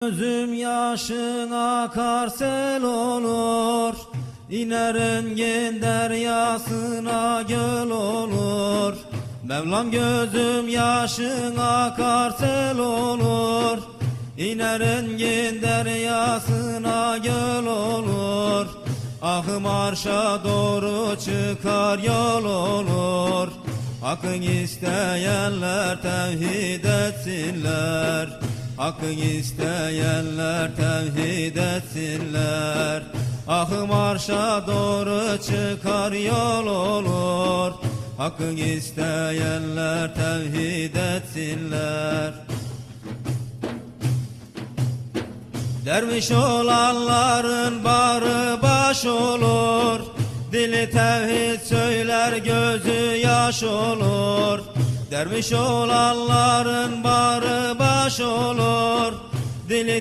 Gözüm yaşın akar sel olur, İnerin gen deryasına göl olur. Mevlam gözüm yaşın akar sel olur, İnerin gen deryasına göl olur. Ahım arşa doğru çıkar yol olur. Hakkın isteyenler tevhid etsinler, Hakkın isteyenler tevhid etsinler. Ahım arşa doğru çıkar yol olur. Hakkın isteyenler tevhid etsinler. Derviş olanların barı baş olur, Dili tevhid söyler gözü yaş olur. Derviş olanların barı baş olur, Dili